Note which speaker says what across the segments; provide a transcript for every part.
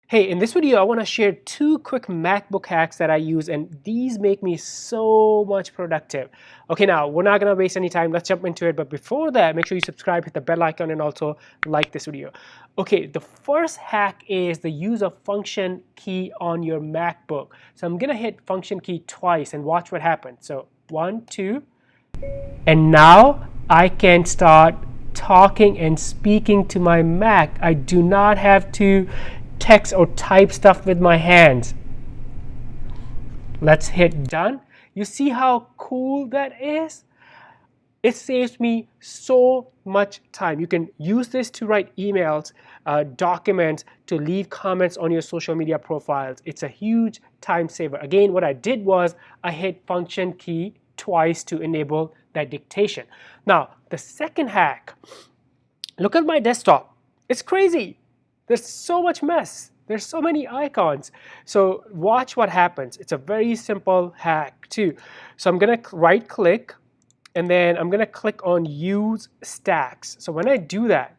Speaker 1: Hey, in this video, I want to share two quick MacBook hacks that I use, and these make me so much productive. Okay, now we're not going to waste any time. Let's jump into it. But before that, make sure you subscribe, hit the bell icon, and also like this video. Okay, the first hack is the use of function key on your MacBook. So I'm going to hit function key twice and watch what happens. So 1, 2, and now I can start talking and speaking to my Mac. I do not have to text or type stuff with my hands. Let's hit done. You see how cool that is? It saves me so much time. You can use this to write emails, documents, to leave comments on your social media profiles. It's a huge time saver. Again, what I did was I hit function key twice to enable that dictation. Now, the second hack, look at my desktop. It's crazy. There's so much mess. There's so many icons. So watch what happens. It's a very simple hack too. So I'm going to right click and then I'm going to click on use stacks. So when I do that,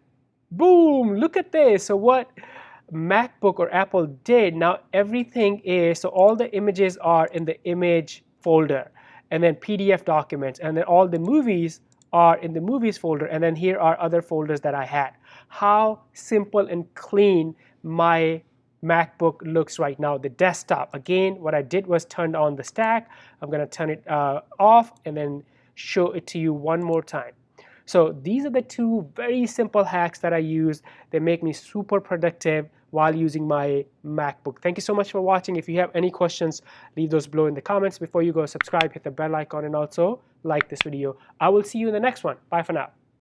Speaker 1: boom, look at this. So what MacBook or Apple did, now everything is, so all the images are in the image folder, and then PDF documents, and then all the movies are in the movies folder, and then here are other folders that I had. How simple and clean my MacBook looks right now. The desktop, again, what I did was turned on the stack. I'm going to turn it off and then show it to you one more time. So these are the two very simple hacks that I use. They make me super productive while using my MacBook. Thank you so much for watching. If you have any questions, leave those below in the comments. Before you go, subscribe, hit the bell icon, and also like this video. I will see you in the next one. Bye for now.